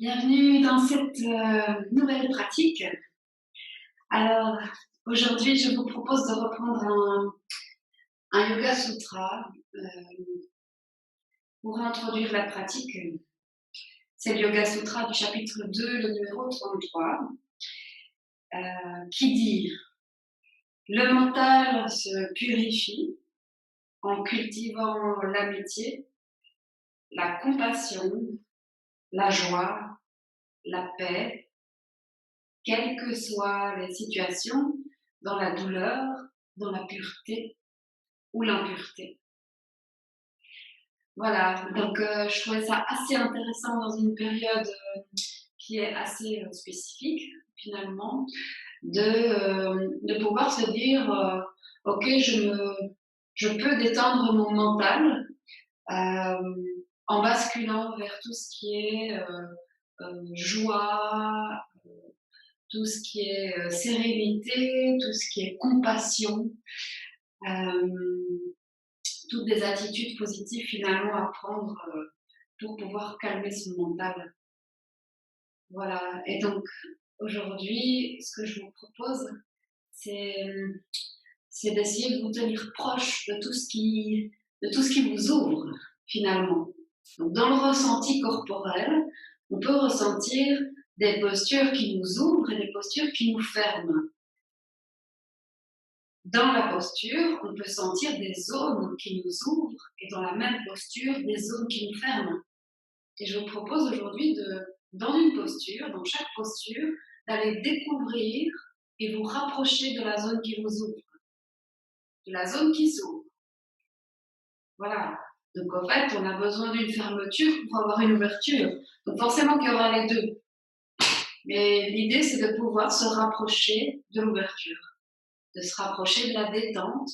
Bienvenue dans cette nouvelle pratique. Alors, aujourd'hui, je vous propose de reprendre un Yoga Sutra pour introduire la pratique. C'est le Yoga Sutra du chapitre 2, le numéro 33, qui dit « Le mental se purifie en cultivant l'amitié, la compassion, la joie, la paix, quelles que soient les situations, dans la douleur, dans la pureté ou l'impureté. » Voilà, donc je trouvais ça assez intéressant dans une période qui est assez spécifique, finalement, de pouvoir se dire ok, je peux détendre mon mental en basculant vers tout ce qui est joie, tout ce qui est sérénité, tout ce qui est compassion, toutes des attitudes positives finalement à prendre pour pouvoir calmer son mental. Voilà, et donc aujourd'hui, ce que je vous propose, c'est d'essayer de vous tenir proche de tout ce qui vous ouvre finalement. Donc dans le ressenti corporel, on peut ressentir des postures qui nous ouvrent et des postures qui nous ferment. Dans la posture, on peut sentir des zones qui nous ouvrent et dans la même posture, des zones qui nous ferment. Et je vous propose aujourd'hui, dans une posture, dans chaque posture, d'aller découvrir et vous rapprocher de la zone qui vous ouvre, de la zone qui s'ouvre. Voilà. Donc en fait, on a besoin d'une fermeture pour avoir une ouverture. Donc forcément qu'il y aura les deux. Mais l'idée, c'est de pouvoir se rapprocher de l'ouverture, de se rapprocher de la détente,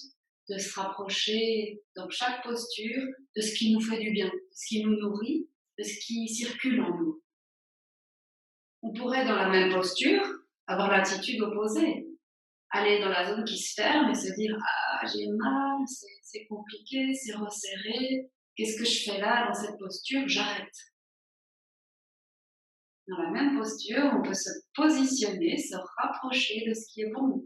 de se rapprocher dans chaque posture de ce qui nous fait du bien, de ce qui nous nourrit, de ce qui circule en nous. On pourrait, dans la même posture, avoir l'attitude opposée, aller dans la zone qui se ferme et se dire « Ah, j'ai mal, c'est compliqué, c'est resserré, qu'est-ce que je fais là dans cette posture? J'arrête. » Dans la même posture, on peut se positionner, se rapprocher de ce qui est bon.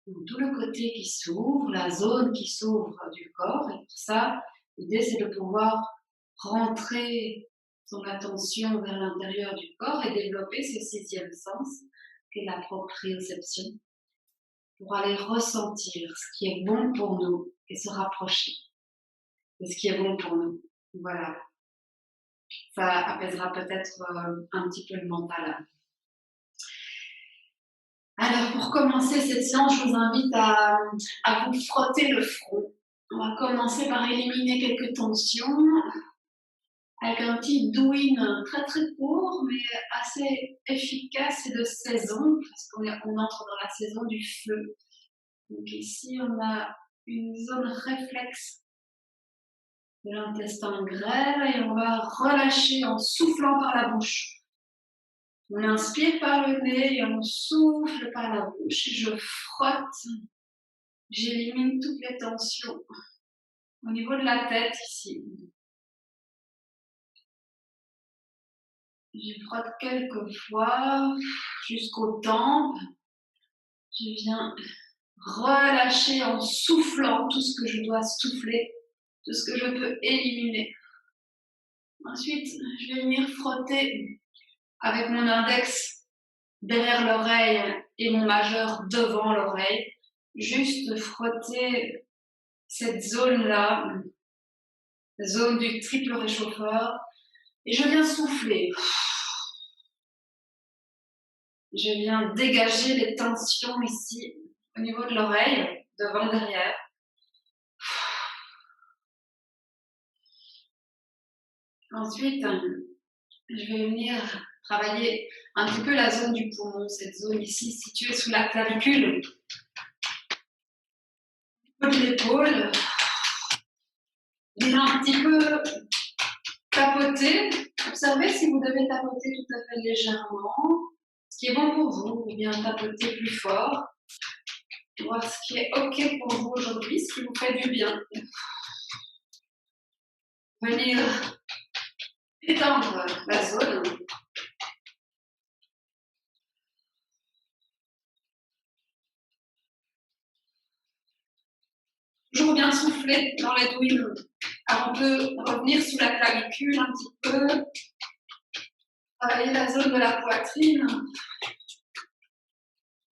Donc, tout le côté qui s'ouvre, la zone qui s'ouvre du corps, et pour ça, l'idée c'est de pouvoir rentrer son attention vers l'intérieur du corps et développer ce sixième sens, qui est la proprioception, pour aller ressentir ce qui est bon pour nous et se rapprocher de ce qui est bon pour nous. Voilà. Ça apaisera peut-être un petit peu le mental. Alors, pour commencer cette séance, je vous invite à vous frotter le front. On va commencer par éliminer quelques tensions avec un petit douin très très court, mais assez efficace et de saison, parce qu'on entre dans la saison du feu. Donc ici, on a une zone réflexe de l'intestin grêle et on va relâcher en soufflant par la bouche. On inspire par le nez et on souffle par la bouche. Je frotte, j'élimine toutes les tensions au niveau de la tête ici. Je frotte quelques fois jusqu'aux tempes. Je viens relâcher en soufflant tout ce que je dois souffler, tout ce que je peux éliminer. Ensuite, je vais venir frotter avec mon index derrière l'oreille et mon majeur devant l'oreille. Juste frotter cette zone-là, zone du triple réchauffeur, et je viens souffler. Je viens dégager les tensions ici, au niveau de l'oreille, devant, derrière. Ensuite, je vais venir travailler un petit peu la zone du poumon, cette zone ici située sous la clavicule, au niveau de l'épaule. Je viens un petit peu tapoter. Observez si vous devez tapoter tout à fait légèrement, ce qui est bon pour vous, ou bien tapoter plus fort. Voir ce qui est OK pour vous aujourd'hui, ce qui vous fait du bien. Venir Détendre la zone. Toujours bien souffler dans les douilles. Alors on peut revenir sous la clavicule un petit peu. Travailler la zone de la poitrine.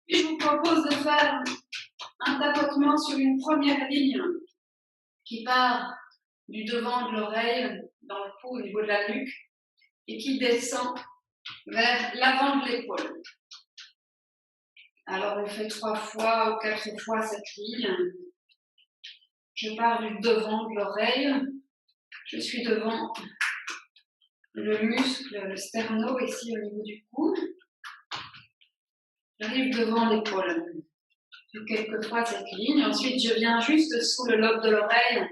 Puis je vous propose de faire un tapotement sur une première ligne qui part du devant de l'oreille, dans le cou, au niveau de la nuque, et qui descend vers l'avant de l'épaule. Alors on fait 3 fois ou 4 fois cette ligne. Je pars du devant de l'oreille, je suis devant le muscle, le sterno, ici au niveau du cou. J'arrive devant l'épaule. Je fais quelques fois cette ligne. Ensuite, je viens juste sous le lobe de l'oreille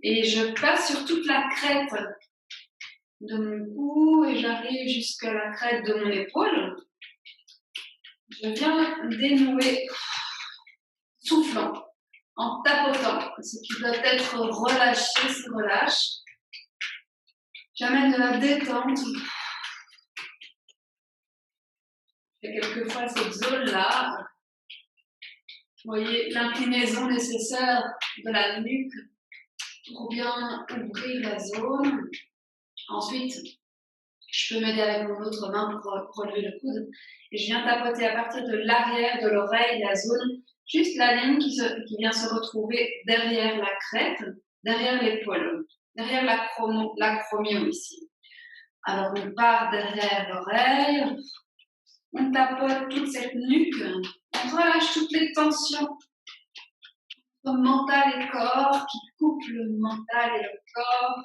et je passe sur toute la crête de mon cou et j'arrive jusqu'à la crête de mon épaule. Je viens dénouer, soufflant, en tapotant. Ce qui doit être relâché se relâche. J'amène de la détente. Je fais quelquefois cette zone-là. Vous voyez l'inclinaison nécessaire de la nuque pour bien ouvrir la zone. Ensuite, je peux m'aider avec mon autre main pour relever le coude. Et je viens tapoter à partir de l'arrière de l'oreille, la zone, juste la ligne qui vient se retrouver derrière la crête, derrière l'épaule, derrière l'acromion ici. Alors on part derrière l'oreille, on tapote toute cette nuque, on relâche toutes les tensions entre mental et corps, qui coupent le mental et le corps,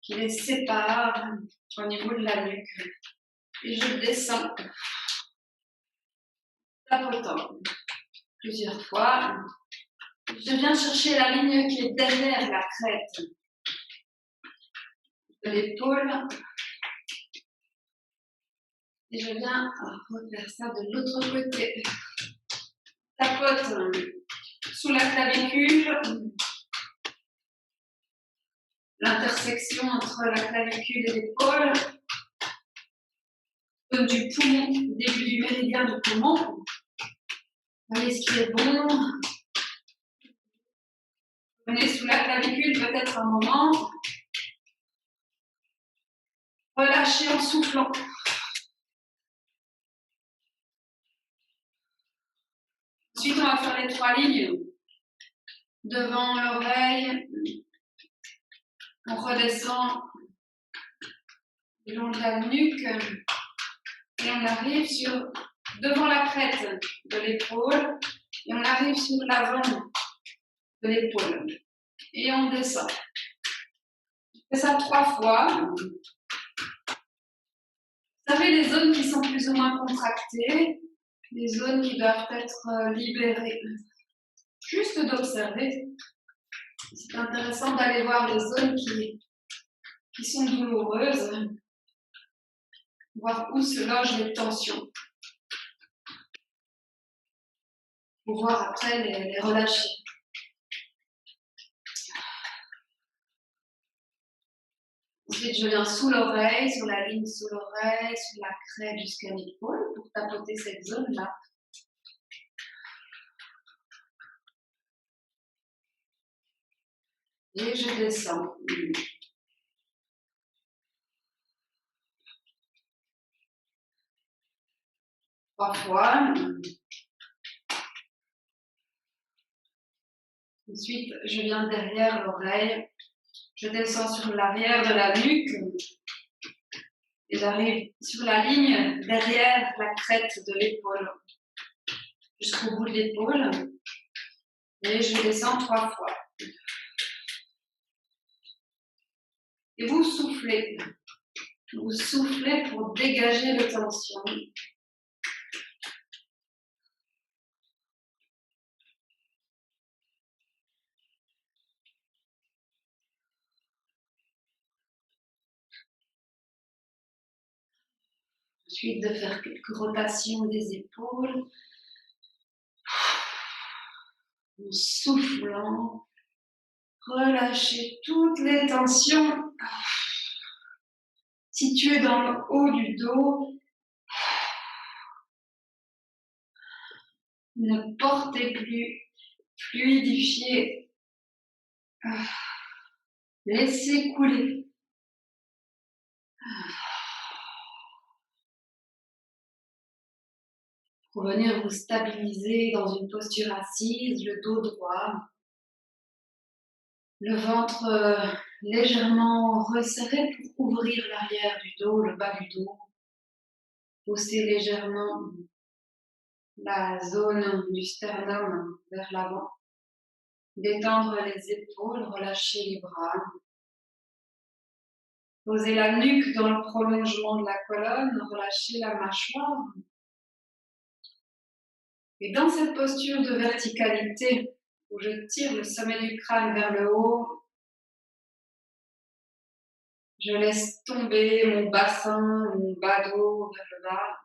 qui les séparent au niveau de la nuque. Et je descends, tapotant plusieurs fois. Je viens chercher la ligne qui est derrière la crête de l'épaule. Et je viens refaire ça de l'autre côté. Tapote sous la clavicule. L'intersection entre la clavicule et l'épaule. Du poumon, début du méridien du poumon. Voyez ce qui est bon. Venez sous la clavicule peut-être un moment. Relâchez en soufflant. Ensuite, on va faire les 3 lignes. Devant l'oreille, on redescend le long de la nuque et on arrive devant la crête de l'épaule et on arrive sur l'avant de l'épaule et on descend. On fait ça 3 fois. Vous savez, les zones qui sont plus ou moins contractées, les zones qui doivent être libérées. Juste d'observer. C'est intéressant d'aller voir les zones qui sont douloureuses, voir où se logent les tensions, pour voir après les relâcher. Ensuite, je viens sous l'oreille, sur la ligne sous l'oreille, sur la crête jusqu'à l'épaule, pour tapoter cette zone-là. Et je descends. 3 fois. Ensuite, je viens derrière l'oreille. Je descends sur l'arrière de la nuque. Et j'arrive sur la ligne derrière la crête de l'épaule. Jusqu'au bout de l'épaule. Et je descends 3 fois. Et vous soufflez. Vous soufflez pour dégager les tensions. Ensuite, de faire quelques rotations des épaules. En soufflant. Relâchez toutes les tensions. situé dans le haut du dos. Ne portez plus, fluidifiez, laissez couler. Pour venir vous stabiliser dans une posture assise, le dos droit, le ventre légèrement resserré pour ouvrir l'arrière du dos, le bas du dos. Pousser légèrement la zone du sternum vers l'avant. Détendre les épaules, relâcher les bras. Posez la nuque dans le prolongement de la colonne, relâchez la mâchoire. Et dans cette posture de verticalité, où je tire le sommet du crâne vers le haut, je laisse tomber mon bassin, mon bas dos vers le bas.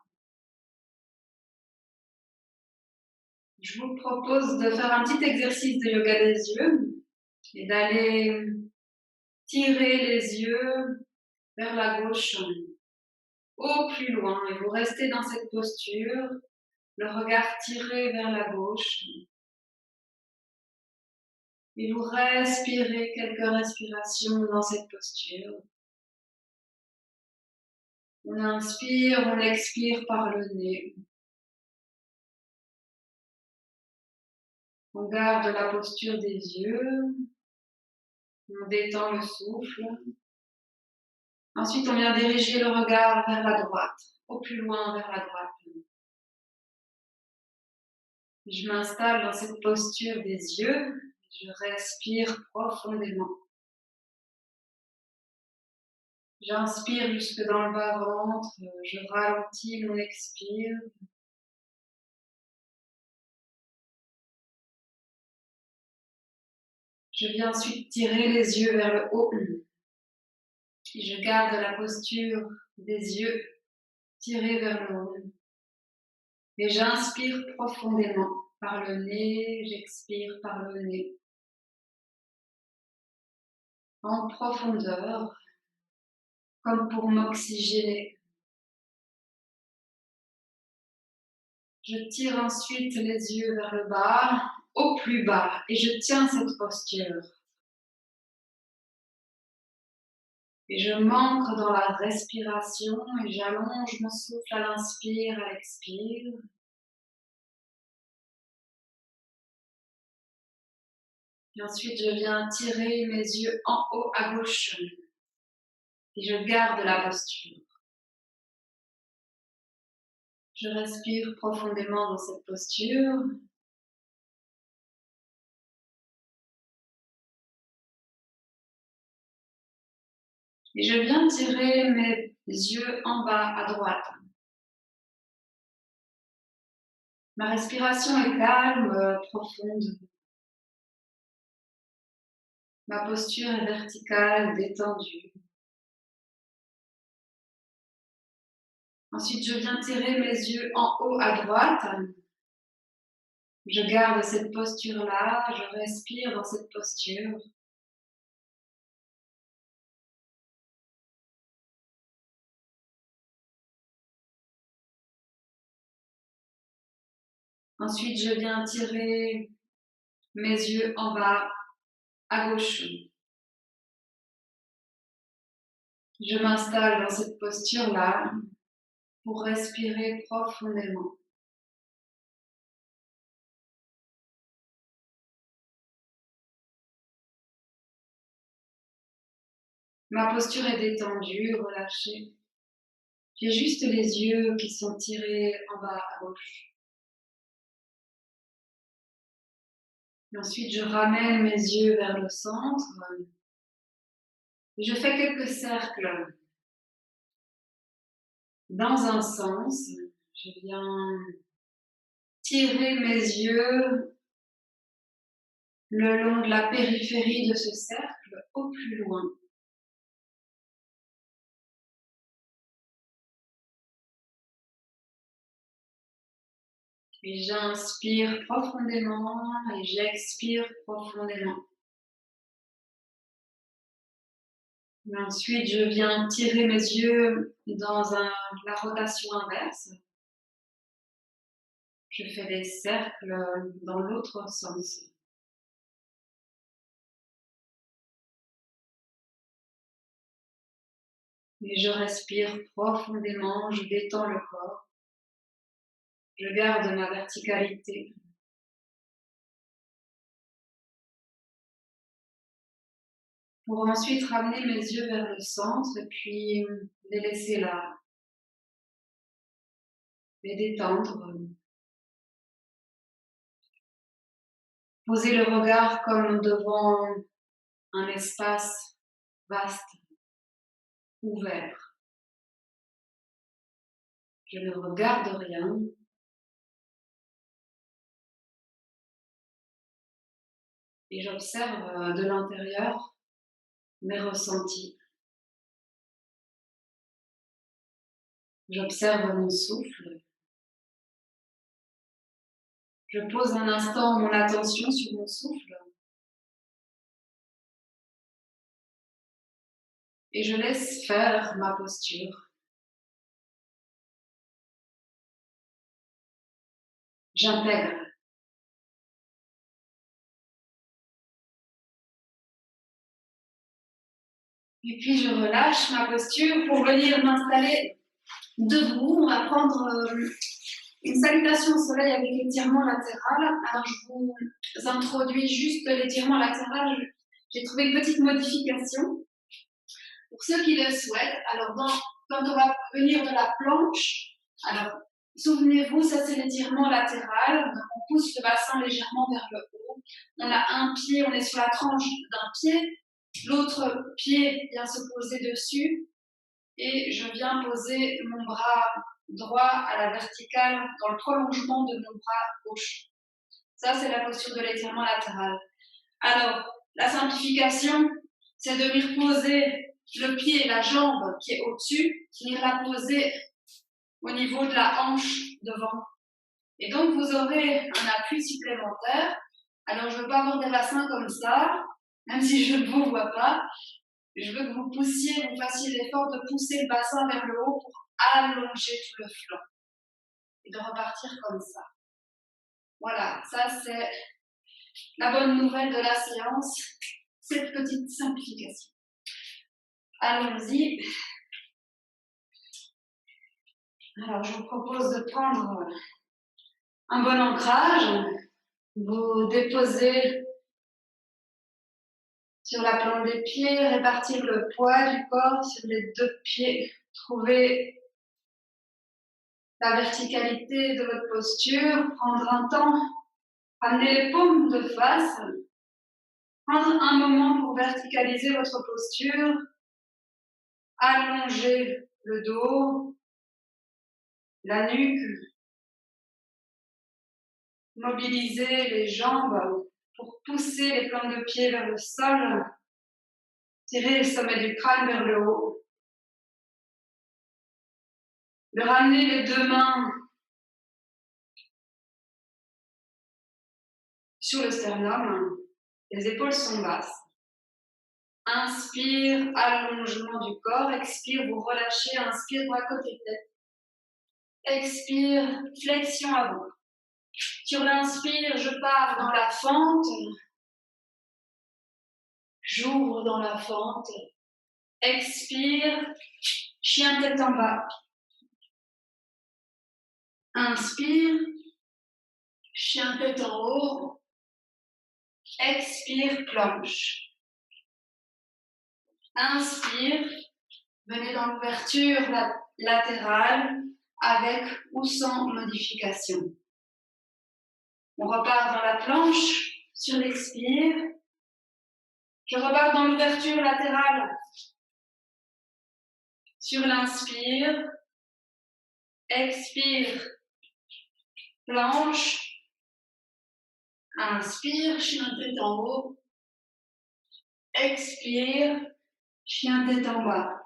Je vous propose de faire un petit exercice de yoga des yeux et d'aller tirer les yeux vers la gauche au plus loin. Et vous restez dans cette posture, le regard tiré vers la gauche. Et vous respirez quelques respirations dans cette posture. On inspire, on expire par le nez. On garde la posture des yeux. On détend le souffle. Ensuite, on vient diriger le regard vers la droite, au plus loin vers la droite. Je m'installe dans cette posture des yeux. Je respire profondément. J'inspire jusque dans le bas-ventre. Je ralentis mon expire. Je viens ensuite tirer les yeux vers le haut. Et je garde la posture des yeux tirés vers le haut. Et j'inspire profondément par le nez, j'expire par le nez. En profondeur, comme pour m'oxygéner. Je tire ensuite les yeux vers le bas, au plus bas, et je tiens cette posture. Et je m'ancre dans la respiration et j'allonge mon souffle à l'inspire, à l'expire. Et ensuite, je viens tirer mes yeux en haut à gauche. Et je garde la posture. Je respire profondément dans cette posture. Et je viens tirer mes yeux en bas à droite. Ma respiration est calme, profonde. Ma posture est verticale, détendue. Ensuite, je viens tirer mes yeux en haut à droite. Je garde cette posture-là, je respire dans cette posture. Ensuite, je viens tirer mes yeux en bas à gauche. Je m'installe dans cette posture-là pour respirer profondément. Ma posture est détendue, relâchée. J'ai juste les yeux qui sont tirés en bas à gauche. Et ensuite, je ramène mes yeux vers le centre. Et je fais quelques cercles dans un sens. Je viens tirer mes yeux le long de la périphérie de ce cercle au plus loin. Et j'inspire profondément et j'expire profondément. Et ensuite, je viens tirer mes yeux dans la rotation inverse. Je fais des cercles dans l'autre sens. Et je respire profondément, je détends le corps. Je garde ma verticalité. Pour ensuite ramener mes yeux vers le centre et puis les laisser là. Les détendre. Poser le regard comme devant un espace vaste, ouvert. Je ne regarde rien. Et j'observe de l'intérieur mes ressentis. J'observe mon souffle. Je pose un instant mon attention sur mon souffle. Et je laisse faire ma posture. J'intègre. Et puis je relâche ma posture pour venir m'installer debout. On va prendre une salutation au soleil avec l'étirement latéral. Alors je vous introduis juste l'étirement latéral. J'ai trouvé une petite modification. Pour ceux qui le souhaitent, alors quand on va venir de la planche, alors souvenez-vous, ça c'est l'étirement latéral. Donc on pousse le bassin légèrement vers le haut. On a un pied, on est sur la tranche d'un pied. L'autre pied vient se poser dessus et je viens poser mon bras droit à la verticale dans le prolongement de mon bras gauche. Ça, c'est la posture de l'étirement latéral. Alors, la simplification, c'est de venir poser le pied, la jambe qui est au-dessus, venir la poser au niveau de la hanche devant. Et donc, vous aurez un appui supplémentaire. Alors, je ne veux pas avoir des bassins comme ça, même si je ne vous vois pas. Je veux que vous poussiez, vous fassiez l'effort de pousser le bassin vers le haut pour allonger tout le flanc et de repartir comme ça. Voilà, ça c'est la bonne nouvelle de la séance, cette petite simplification. Allons-y. Alors, je vous propose de prendre un bon ancrage. Vous déposez sur la plante des pieds, répartir le poids du corps sur les deux pieds. Trouver la verticalité de votre posture, prendre un temps, amener les paumes de face, prendre un moment pour verticaliser votre posture, allonger le dos, la nuque, mobiliser les jambes pour pousser les plantes de pied vers le sol, tirer le sommet du crâne vers le haut, de ramener les deux mains sur le sternum, les épaules sont basses. Inspire, allongement du corps, expire, vous relâchez, inspire, bras côté tête. Expire, flexion avant. Sur l'inspire, je pars dans la fente. J'ouvre dans la fente. Expire, chien tête en bas. Inspire, chien tête en haut. Expire, planche. Inspire, venez dans l'ouverture latérale avec ou sans modification. On repart dans la planche sur l'expire. Je repars dans l'ouverture latérale sur l'inspire. Expire, planche. Inspire, chien tête en haut. Expire, chien tête en bas.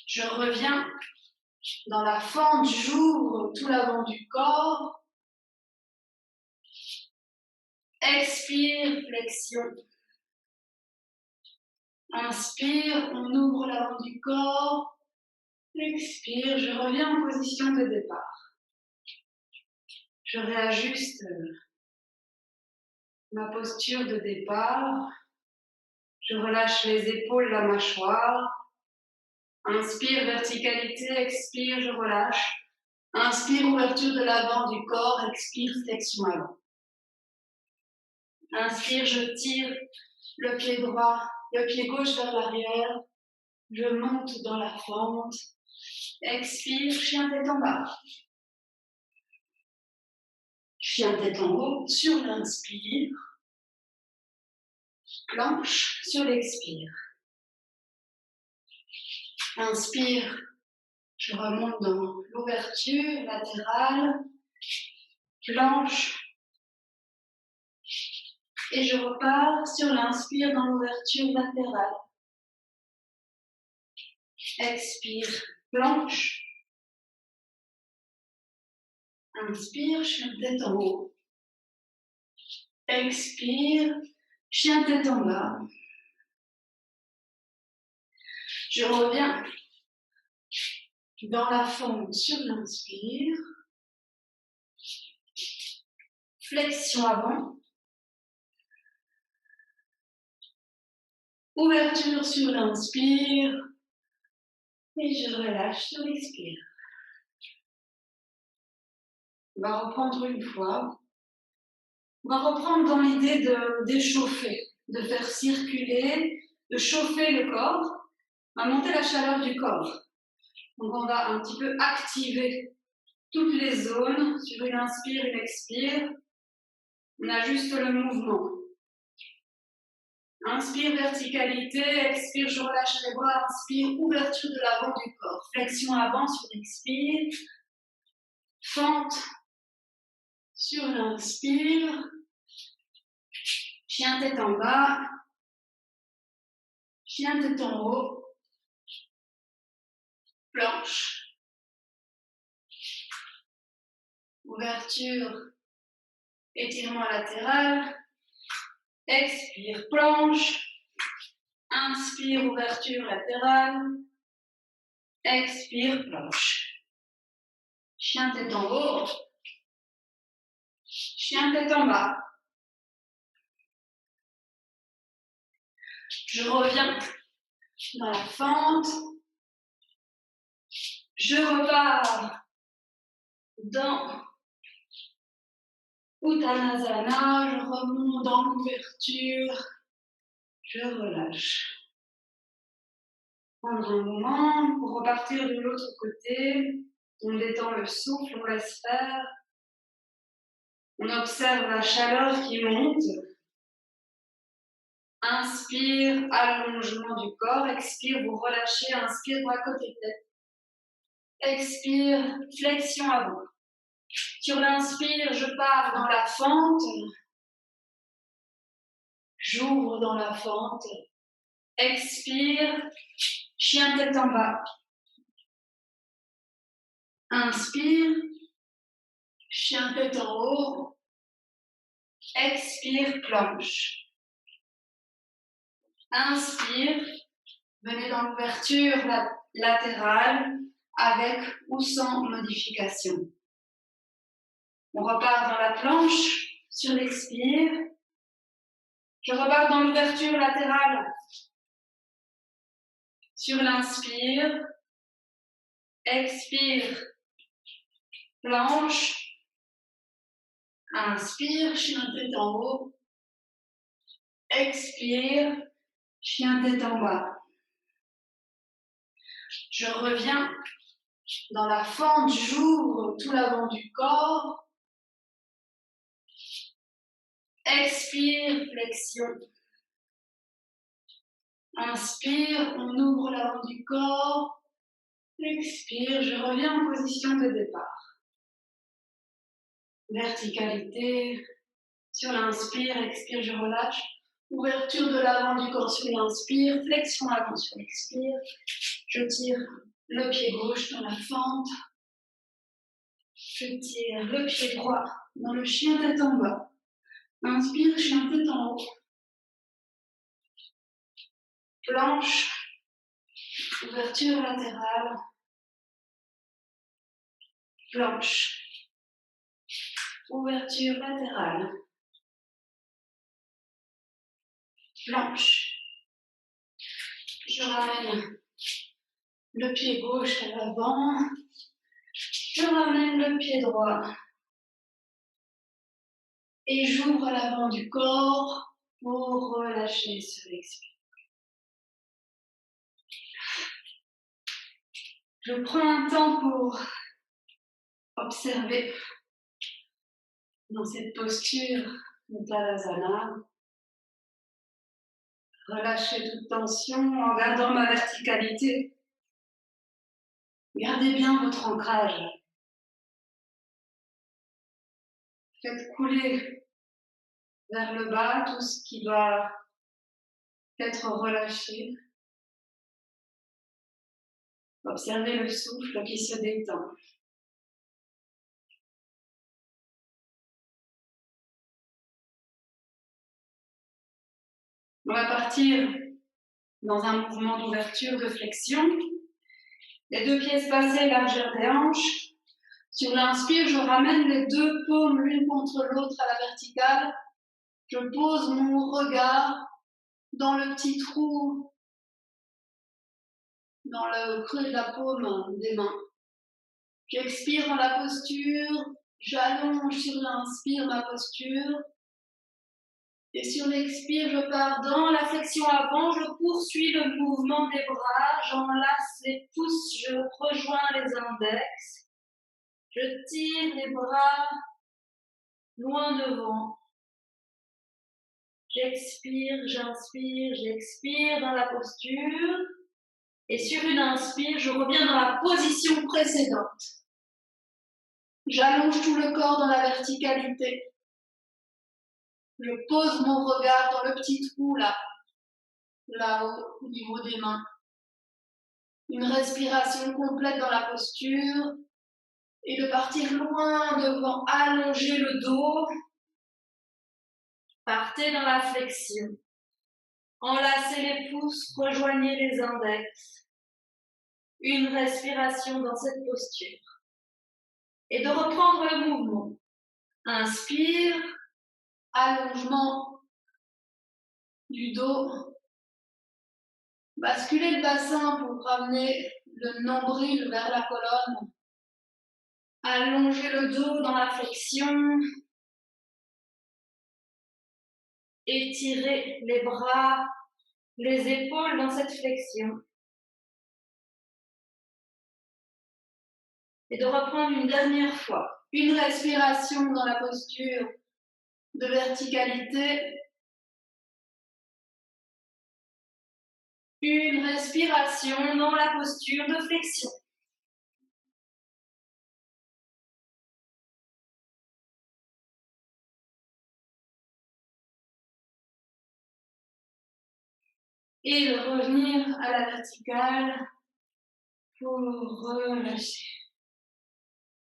Je reviens dans la fente, j'ouvre tout l'avant du corps. Expire, flexion. Inspire, on ouvre l'avant du corps. Expire, je reviens en position de départ. Je réajuste ma posture de départ. Je relâche les épaules, la mâchoire. Inspire, verticalité, expire, je relâche. Inspire, ouverture de l'avant du corps, expire, flexion avant. Inspire, je tire le pied droit, le pied gauche vers l'arrière. Je monte dans la fente. Expire, chien tête en bas. Chien tête en haut sur l'inspire. Planche sur l'expire. Inspire, je remonte dans l'ouverture latérale. Planche. Et je repars sur l'inspire dans l'ouverture latérale. Expire, planche. Inspire, chien tête en haut. Expire, chien tête en bas. Je reviens dans la fente sur l'inspire. Flexion avant. Ouverture sur l'inspire. Et je relâche sur l'expire. On va reprendre une fois. On va reprendre dans l'idée d'échauffer, de faire circuler, de chauffer le corps, on va monter la chaleur du corps. Donc on va un petit peu activer toutes les zones sur une inspire, une expire. On ajuste le mouvement. Inspire, verticalité, expire, je relâche les bras, inspire, ouverture de l'avant du corps. Flexion avant sur l'expire. Fente sur l'inspire. Chien tête en bas. Chien tête en haut. Planche. Ouverture. Étirement latéral. Expire, planche. Inspire, ouverture latérale. Expire, planche. Chien tête en haut. Chien tête en bas. Je reviens dans la fente. Je repars dans Uttanasana. Je remonte dans l'ouverture. Je relâche. Prendre un moment pour repartir de l'autre côté. On détend le souffle, on laisse faire. On observe la chaleur qui monte. Inspire, allongement du corps. Expire, vous relâchez. Inspire, bras côté tête. Expire, flexion avant. Sur l'inspire, je pars dans la fente. J'ouvre dans la fente. Expire, chien tête en bas. Inspire, chien tête en haut. Expire, planche. Inspire, venez dans l'ouverture latérale avec ou sans modification. On repart dans la planche sur l'expire. Je repars dans l'ouverture latérale sur l'inspire. Expire, planche. Inspire, chien tête en haut. Expire, chien tête en bas. Je reviens dans la fente, j'ouvre tout l'avant du corps. Expire, flexion. Inspire, on ouvre l'avant du corps. Expire, je reviens en position de départ. Verticalité. Sur l'inspire, expire, je relâche. Ouverture de l'avant du corps sur l'inspire. Flexion avant sur l'expire. Je tire le pied gauche dans la fente. Je tire le pied droit dans le chien tête en bas. Inspire, chien tête en haut. planche, ouverture latérale, planche, ouverture latérale, planche. Je ramène le pied gauche à l'avant, je ramène le pied droit et j'ouvre l'avant du corps pour relâcher sur l'expire. Je prends un temps pour observer dans cette posture de Tadasana. Relâchez toute tension en gardant ma verticalité. Gardez bien votre ancrage. Faites couler vers le bas tout ce qui doit être relâché. Observez le souffle qui se détend. On va partir dans un mouvement d'ouverture, de flexion. Les deux pieds espacés, largeur des hanches. Sur l'inspire, je ramène les deux paumes l'une contre l'autre à la verticale. Je pose mon regard dans le petit trou, dans le creux de la paume des mains. J'expire dans la posture, j'allonge sur l'inspire ma posture. Et sur l'expire, je pars dans la flexion avant, je poursuis le mouvement des bras, j'enlace les pouces, je rejoins les index. Je tire les bras loin devant. J'expire, j'inspire, j'expire dans la posture. Et sur une inspire, je reviens dans la position précédente. J'allonge tout le corps dans la verticalité. Je pose mon regard dans le petit trou là-haut, au niveau des mains. Une respiration complète dans la posture et de partir loin devant, allonger le dos. Partez dans la flexion. Enlacez les pouces, rejoignez les index. Une respiration dans cette posture. Et de reprendre le mouvement. Inspire, allongement du dos. Basculez le bassin pour ramener le nombril vers la colonne. Allongez le dos dans la flexion. Étirez les bras, les épaules dans cette flexion. Et de reprendre une dernière fois. Une respiration dans la posture de verticalité. Une respiration dans la posture de flexion. Et de revenir à la verticale pour relâcher.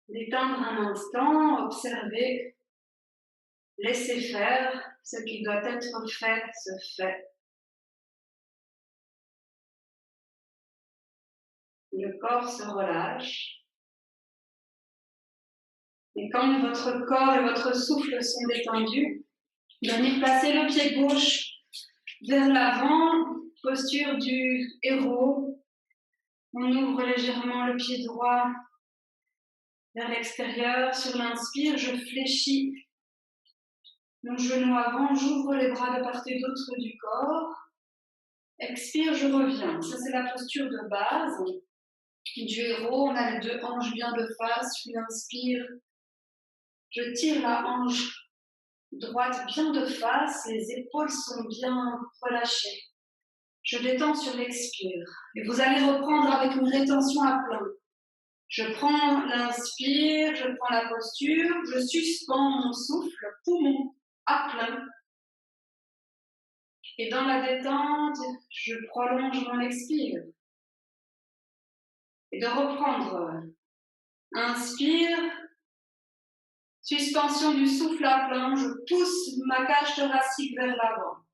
Détendre un instant, observer, laisser faire, ce qui doit être fait se fait. Le corps se relâche. Et quand votre corps et votre souffle sont détendus, venez placer le pied gauche vers l'avant, posture du héros. On ouvre légèrement le pied droit vers l'extérieur. Sur l'inspire, je fléchis mon genou avant, j'ouvre les bras de part et d'autre du corps. Expire, je reviens. Ça, c'est la posture de base du héros. On a les deux hanches bien de face. Je l'inspire. Je tire la hanche droite bien de face. Les épaules sont bien relâchées. Je détends sur l'expire. Et vous allez reprendre avec une rétention à plein. Je prends l'inspire, je prends la posture, je suspends mon souffle, poumon à plein. Et dans la détente, je prolonge mon expire. Et de reprendre. Inspire, suspension du souffle à plein, je pousse ma cage thoracique vers l'avant.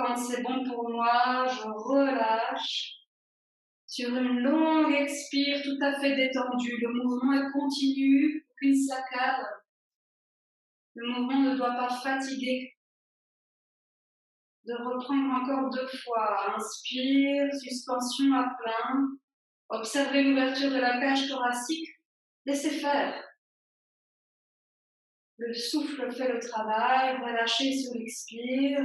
Quand c'est bon pour moi, je relâche. Sur une longue expire tout à fait détendue, le mouvement est continu, aucune saccade. Le mouvement ne doit pas fatiguer. De reprendre encore 2 fois. Inspire, suspension à plein. Observez l'ouverture de la cage thoracique. Laissez faire. Le souffle fait le travail. Relâchez sur l'expire.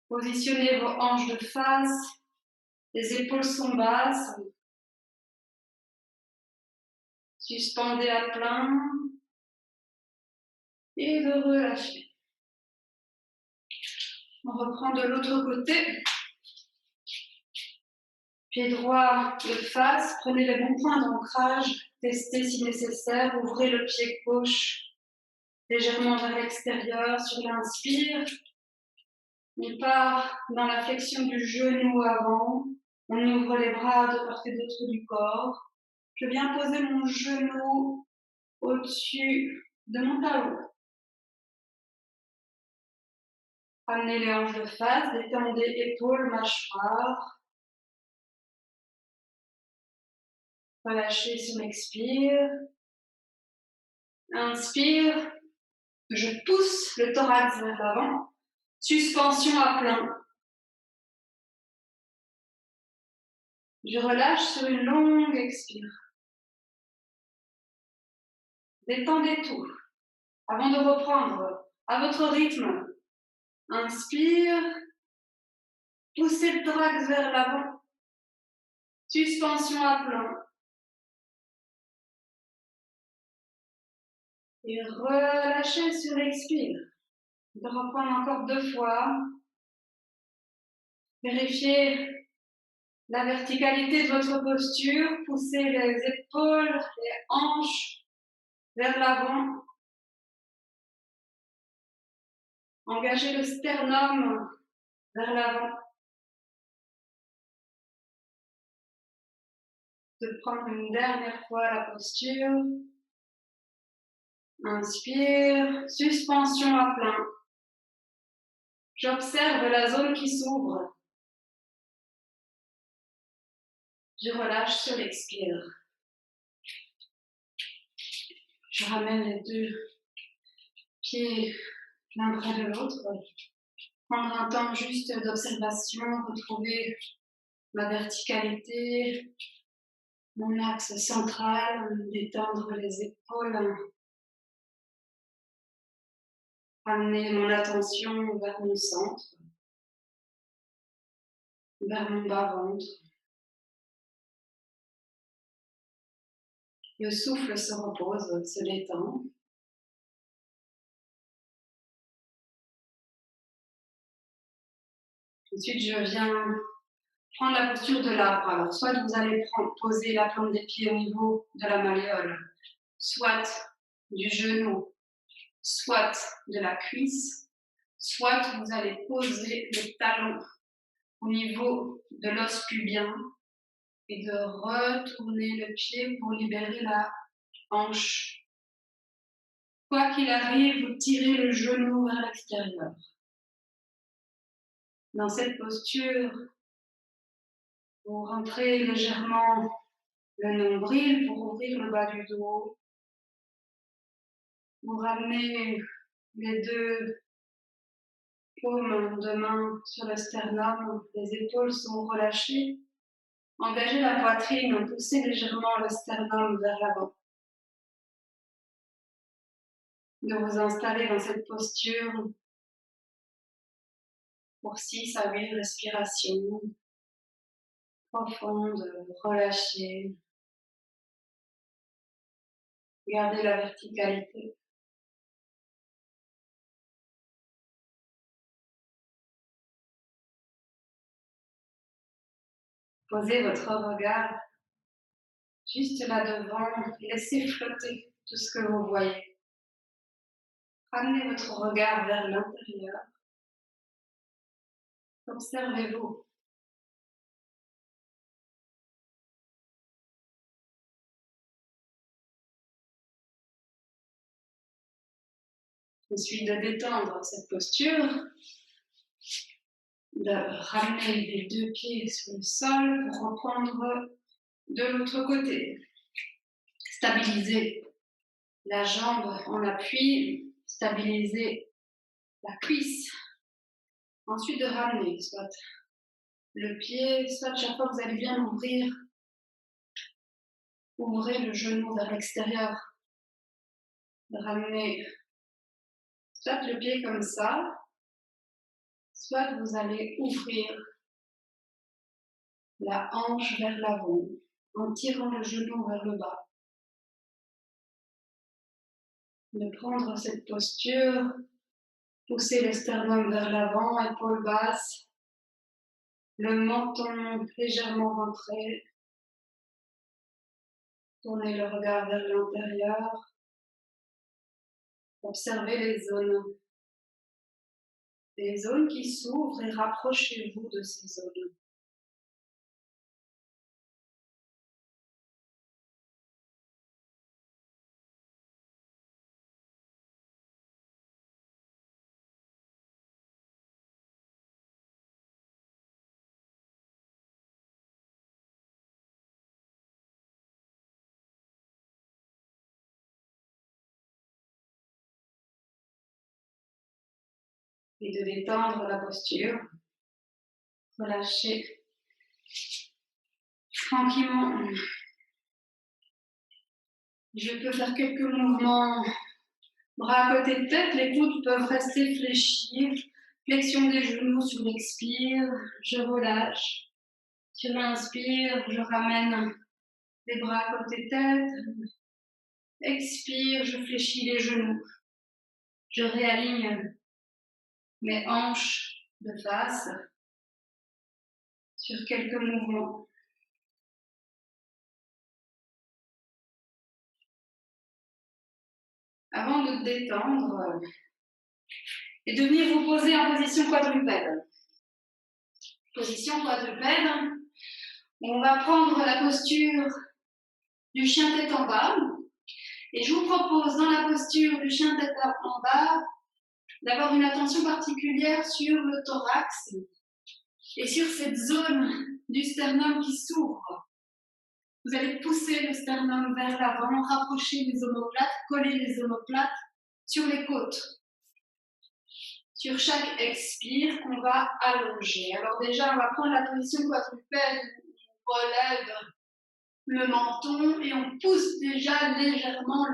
Positionnez vos hanches de face. Les épaules sont basses. Suspendez à plein. Et de relâcher. On reprend de l'autre côté. Pied droit de face, prenez les bons points d'ancrage, testez si nécessaire, ouvrez le pied gauche légèrement vers l'extérieur sur l'inspire. On part dans la flexion du genou avant, on ouvre les bras de part et d'autre du corps. Je viens poser mon genou au-dessus de mon talon. Amenez les hanches de face, détendez épaules, mâchoire. Relâchez sur l'expire. Inspire. Je pousse le thorax vers l'avant. Suspension à plein. Je relâche sur une longue expire. Détendez tout. Avant de reprendre à votre rythme, inspire. Poussez le thorax vers l'avant. Suspension à plein. Et relâchez sur l'expire. De reprendre encore 2 fois. Vérifiez la verticalité de votre posture. Poussez les épaules, les hanches vers l'avant. Engagez le sternum vers l'avant. De prendre une dernière fois la posture. Inspire, suspension à plein. J'observe la zone qui s'ouvre. Je relâche sur l'expire. Je ramène les 2 pieds l'un près de l'autre. Prendre un temps juste d'observation, retrouver ma verticalité, mon axe central, détendre les épaules. Amener mon attention vers mon centre, vers mon bas-ventre. Le souffle se repose, se détend. Ensuite, je viens prendre la posture de l'arbre. Alors, soit vous allez poser la plante des pieds au niveau de la malléole, soit du genou, soit de la cuisse, soit vous allez poser le talon au niveau de l'os pubien et de retourner le pied pour libérer la hanche. Quoi qu'il arrive, vous tirez le genou vers l'extérieur. Dans cette posture, vous rentrez légèrement le nombril pour ouvrir le bas du dos. Vous ramenez les 2 paumes de main sur le sternum, les épaules sont relâchées. Engagez la poitrine, poussez légèrement le sternum vers l'avant. De vous installer dans cette posture pour 6 à 8 respirations profondes, relâchées. Gardez la verticalité. Posez votre regard juste là devant, laissez flotter tout ce que vous voyez. Ramenez votre regard vers l'intérieur. Observez-vous. Ensuite de détendre cette posture, de ramener les deux pieds sur le sol pour reprendre de l'autre côté. Stabiliser la jambe en appui, stabiliser la cuisse. Ensuite de ramener, soit le pied, soit chaque fois que vous allez bien ouvrir, ouvrez le genou vers l'extérieur. Ramenez soit le pied comme ça, soit vous allez ouvrir la hanche vers l'avant en tirant le genou vers le bas. De prendre cette posture, pousser le sternum vers l'avant, épaules basses, le menton légèrement rentré. Tournez le regard vers l'intérieur. Observez les zones qui s'ouvrent et rapprochez-vous de ces zones. Et de détendre la posture. Relâchez tranquillement. Je peux faire quelques mouvements. Bras à côté de tête, les coudes peuvent rester fléchis. Flexion des genoux sur l'expire, je relâche. Sur l'inspire, je ramène les bras à côté de tête. Expire, je fléchis les genoux. Je réaligne mes hanches de face sur quelques mouvements. Avant de détendre et de venir vous poser en position quadrupède. Position quadrupède, on va prendre la posture du chien tête en bas. Et je vous propose dans la posture du chien tête en bas d'avoir une attention particulière sur le thorax et sur cette zone du sternum qui s'ouvre. Vous allez pousser le sternum vers l'avant, rapprocher les omoplates, coller les omoplates sur les côtes. Sur chaque expire, on va allonger. Alors déjà, on va prendre la position quadrupède, on relève le menton et on pousse déjà légèrement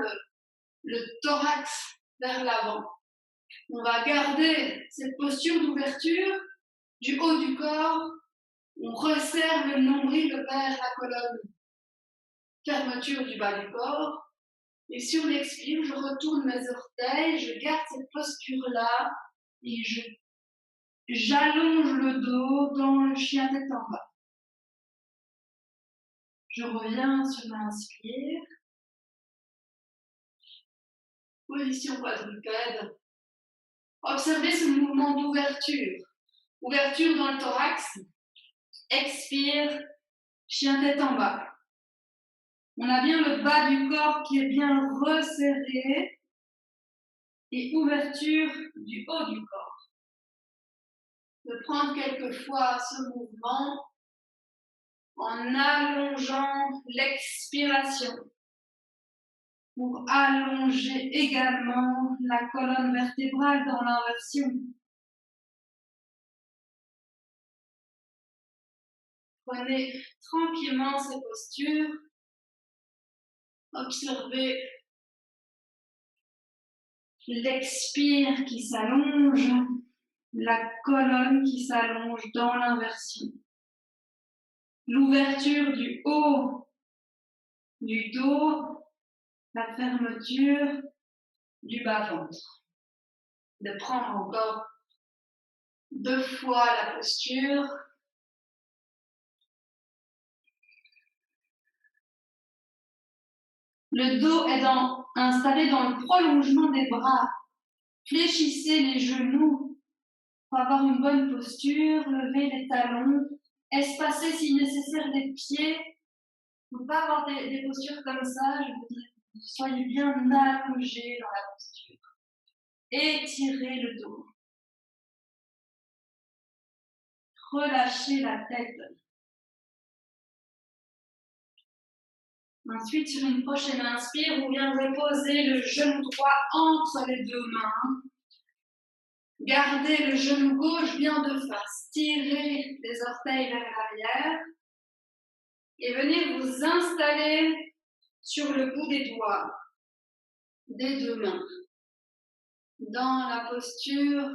le thorax vers l'avant. On va garder cette posture d'ouverture du haut du corps. On resserre le nombril vers la colonne. Fermeture du bas du corps. Et sur l'expire, je retourne mes orteils, je garde cette posture-là et j'allonge le dos dans le chien tête en bas. Je reviens sur l'inspire. Position quadrupède. Observez ce mouvement d'ouverture. Ouverture dans le thorax. Expire, chien tête en bas. On a bien le bas du corps qui est bien resserré et ouverture du haut du corps. De prendre quelquefois ce mouvement en allongeant l'expiration pour allonger également la colonne vertébrale dans l'inversion. Prenez tranquillement ces postures. Observez l'expire qui s'allonge, la colonne qui s'allonge dans l'inversion. L'ouverture du haut du dos, la fermeture du bas-ventre. De prendre encore 2 fois la posture. Le dos est installé dans le prolongement des bras. Fléchissez les genoux pour avoir une bonne posture. Levez les talons. Espacez si nécessaire les pieds. Il ne faut pas avoir des postures comme ça. Je voudrais que vous soyez bien allongés dans la posture. Étirez le dos. relâchez la tête. Ensuite, sur une prochaine inspire, vous viendrez poser le genou droit entre les deux mains. Gardez le genou gauche bien de face. Tirez les orteils vers l'arrière. Et venez vous installer sur le bout des doigts des deux mains. Dans la posture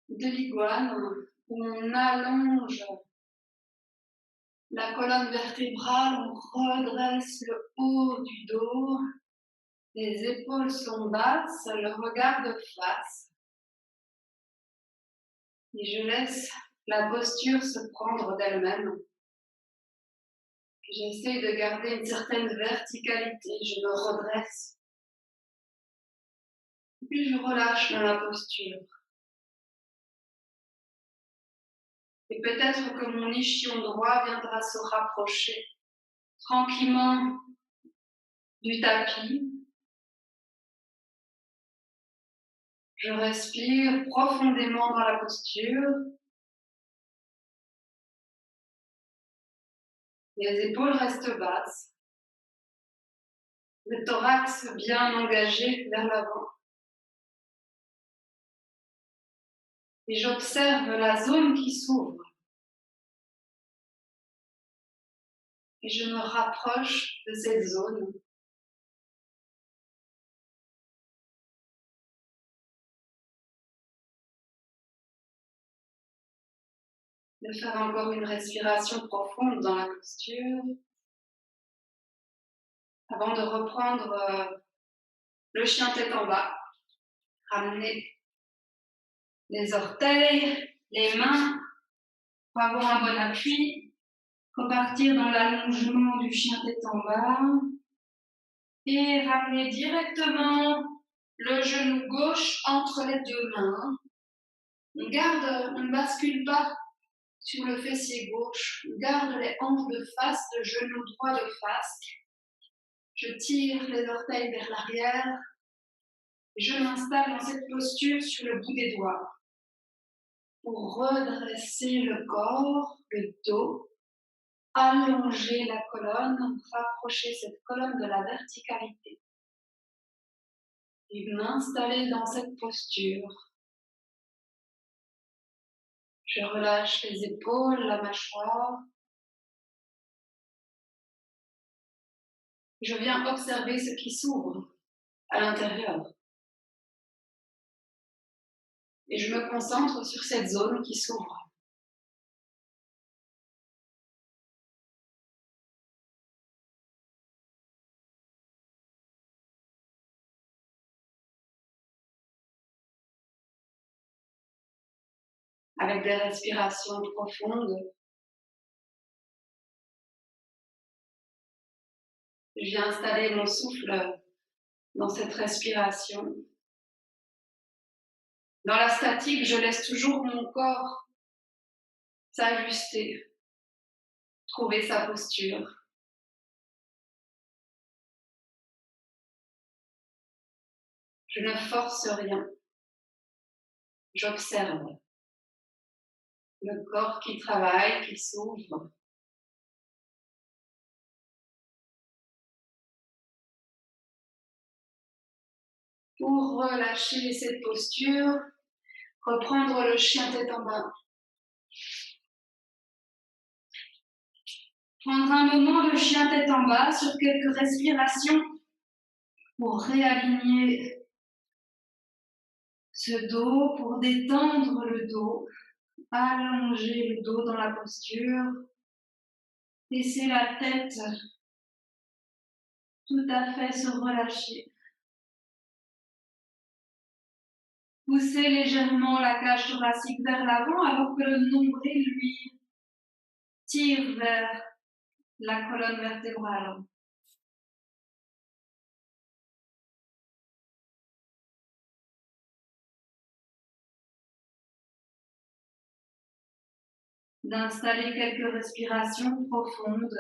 de l'iguane, où on allonge la colonne vertébrale, on redresse le haut du dos, les épaules sont basses, le regard de face. Et je laisse la posture se prendre d'elle-même. J'essaie de garder une certaine verticalité, je me redresse. Puis je relâche dans la posture. Et peut-être que mon ischion droit viendra se rapprocher tranquillement du tapis. Je respire profondément dans la posture. Les épaules restent basses. Le thorax bien engagé vers l'avant. Et j'observe la zone qui s'ouvre. Et je me rapproche de cette zone. De faire encore une respiration profonde dans la posture. Avant de reprendre le chien tête en bas. Ramener les orteils, les mains pour avoir un bon appui. Repartir dans l'allongement du chien tête en bas. Et ramener directement le genou gauche entre les deux mains. On ne bascule pas sur le fessier gauche. On garde les hanches de face, le genou droit de face. Je tire les orteils vers l'arrière. Je m'installe dans cette posture sur le bout des doigts pour redresser le corps, le dos, allonger la colonne, rapprocher cette colonne de la verticalité et m'installer dans cette posture. Je relâche les épaules, la mâchoire. Je viens observer ce qui s'ouvre à l'intérieur. Et je me concentre sur cette zone qui s'ouvre. Avec des respirations profondes, je viens installer mon souffle dans cette respiration. Dans la statique, je laisse toujours mon corps s'ajuster, trouver sa posture. Je ne force rien. J'observe le corps qui travaille, qui s'ouvre. Pour relâcher cette posture, reprendre le chien tête en bas. Prendre un moment le chien tête en bas sur quelques respirations pour réaligner ce dos, pour détendre le dos, allonger le dos dans la posture, laisser la tête tout à fait se relâcher. Poussez légèrement la cage thoracique vers l'avant alors que le nombril, lui, tire vers la colonne vertébrale. D'installer quelques respirations profondes,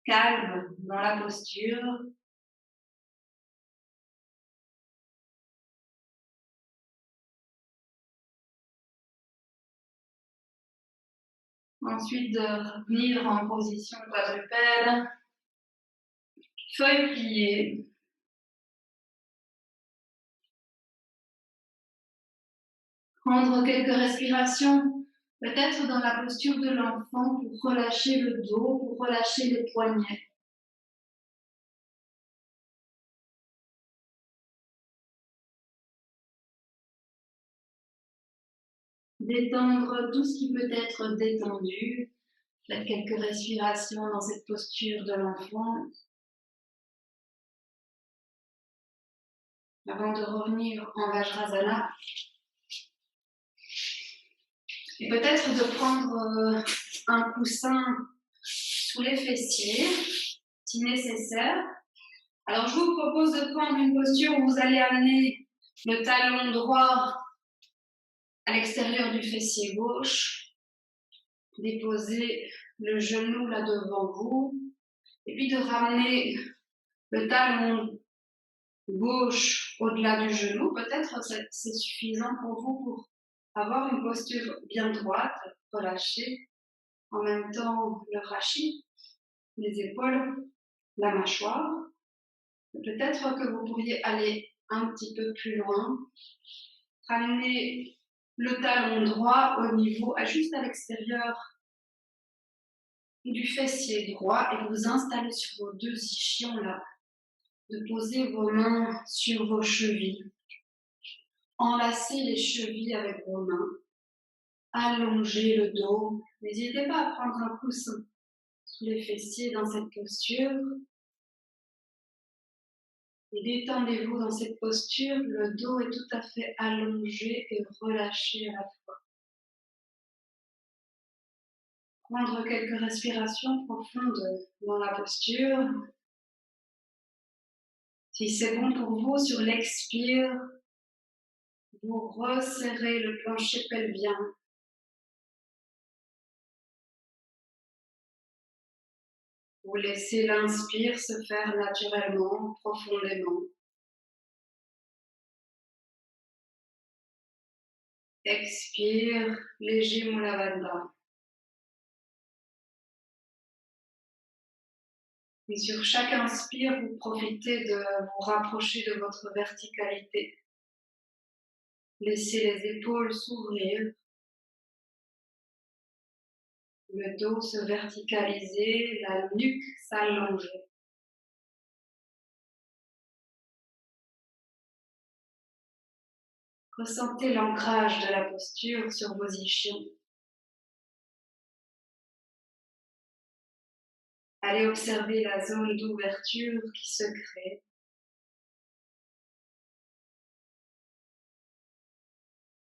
calmes dans la posture. Ensuite, de revenir en position quadrupède, feuille pliée. Prendre quelques respirations, peut-être dans la posture de l'enfant pour relâcher le dos, pour relâcher les poignets. Détendre tout ce qui peut être détendu. Faites quelques respirations dans cette posture de l'enfant. Avant de revenir en Vajrasana. Et peut-être de prendre un coussin sous les fessiers, si nécessaire. Alors je vous propose de prendre une posture où vous allez amener le talon droit à l'extérieur du fessier gauche, déposer le genou là devant vous, et puis de ramener le talon gauche au-delà du genou. Peut-être c'est suffisant pour vous pour avoir une posture bien droite, relâchée. En même temps, le rachis, les épaules, la mâchoire. Peut-être que vous pourriez aller un petit peu plus loin, ramener le talon droit au niveau, juste à l'extérieur du fessier droit et vous installer sur vos deux ischions là, de poser vos mains sur vos chevilles, enlacer les chevilles avec vos mains, allonger le dos. N'hésitez pas à prendre un coussin sous les fessiers dans cette posture. Et détendez-vous dans cette posture, le dos est tout à fait allongé et relâché à la fois. Prendre quelques respirations profondes dans la posture. Si c'est bon pour vous, sur l'expire, vous resserrez le plancher pelvien. Vous laissez l'inspire se faire naturellement, profondément. Expire, léger Mulavadha. Et sur chaque inspire, vous profitez de vous rapprocher de votre verticalité. Laissez les épaules s'ouvrir. Le dos se verticaliser, la nuque s'allonger. Ressentez l'ancrage de la posture sur vos ischions. Allez observer la zone d'ouverture qui se crée.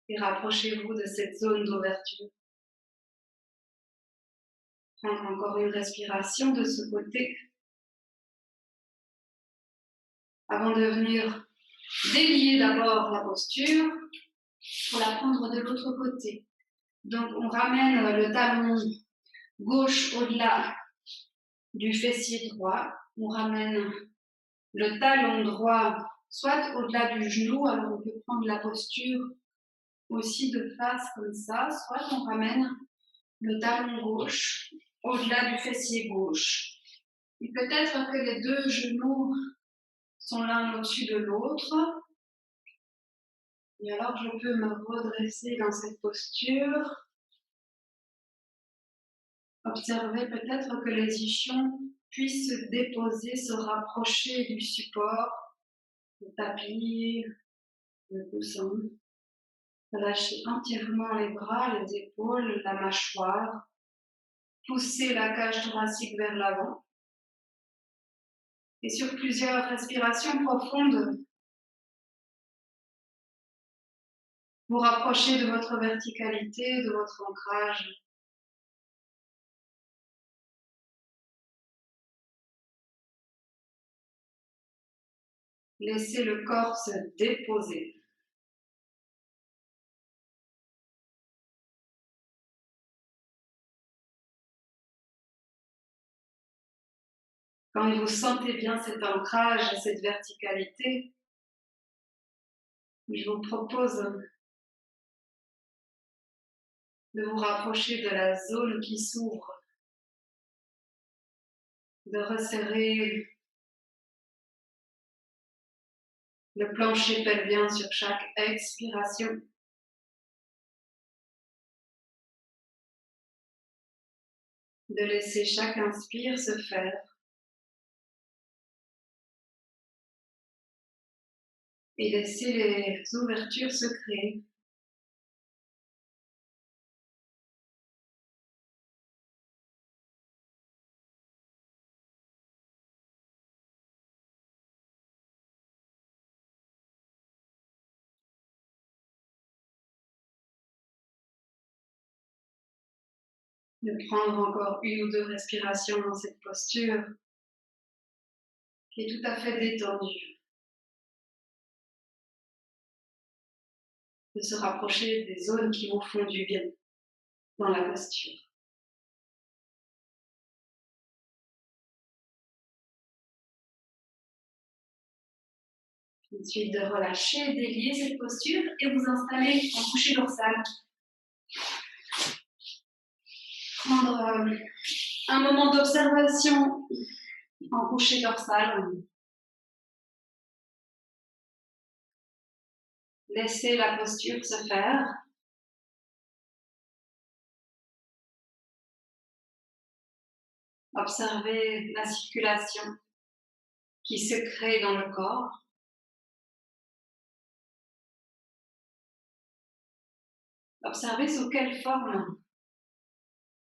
Et rapprochez-vous de cette zone d'ouverture. Prendre encore une respiration de ce côté. Avant de venir délier d'abord la posture pour la prendre de l'autre côté. Donc on ramène le talon gauche au-delà du fessier droit. On ramène le talon droit soit au-delà du genou, alors on peut prendre la posture aussi de face comme ça, soit on ramène le talon gauche au-delà du fessier gauche. Et peut-être que les deux genoux sont l'un au-dessus de l'autre. Et alors je peux me redresser dans cette posture. Observez peut-être que les ischions puissent se déposer, se rapprocher du support, le tapis, le coussin. Relâchez entièrement les bras, les épaules, la mâchoire. Poussez la cage thoracique vers l'avant. Et sur plusieurs respirations profondes, vous rapprochez de votre verticalité, de votre ancrage. Laissez le corps se déposer. Quand vous sentez bien cet ancrage, cette verticalité, je vous propose de vous rapprocher de la zone qui s'ouvre, de resserrer le plancher pelvien sur chaque expiration. De laisser chaque inspire se faire. Et laisser les ouvertures se créer. De prendre encore une ou deux respirations dans cette posture qui est tout à fait détendue. De se rapprocher des zones qui vous font du bien dans la posture. Ensuite, de relâcher, délier cette posture et vous installer en coucher dorsal. Prendre un moment d'observation en coucher dorsal. Laissez la posture se faire. Observez la circulation qui se crée dans le corps. Observez sous quelle forme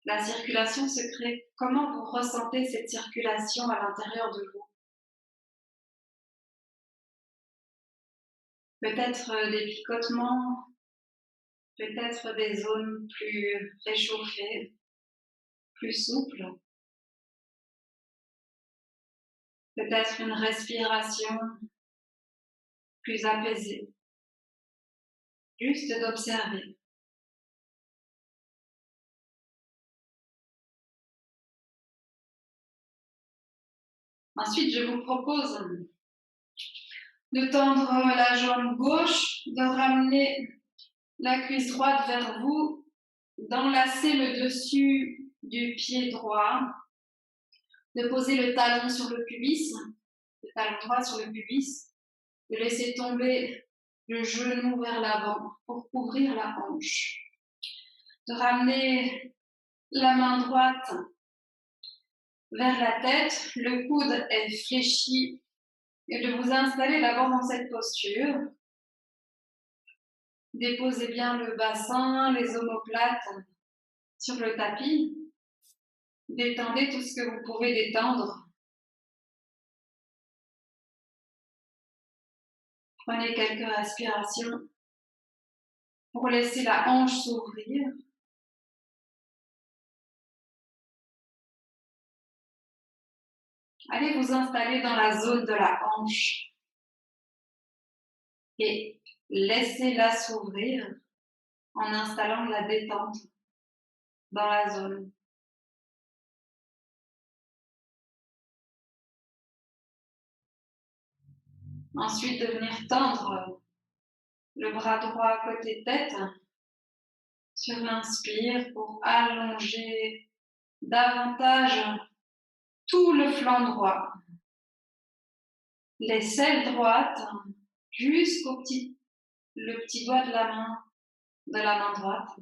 la circulation se crée. Comment vous ressentez cette circulation à l'intérieur de vous? Peut-être des picotements, peut-être des zones plus réchauffées, plus souples. Peut-être une respiration plus apaisée. Juste d'observer. Ensuite, je vous propose de tendre la jambe gauche, de ramener la cuisse droite vers vous, d'enlacer le dessus du pied droit, de poser le talon sur le pubis, le talon droit sur le pubis, de laisser tomber le genou vers l'avant pour couvrir la hanche, de ramener la main droite vers la tête, le coude est fléchi et de vous installer d'abord dans cette posture. Déposez bien le bassin, les omoplates sur le tapis. Détendez tout ce que vous pouvez détendre. Prenez quelques respirations pour laisser la hanche s'ouvrir. Allez vous installer dans la zone de la hanche et laissez-la s'ouvrir en installant de la détente dans la zone. Ensuite, de venir tendre le bras droit à côté tête sur l'inspire pour allonger davantage tout le flanc droit. L'aisselle droite jusqu'au le petit doigt de la main droite.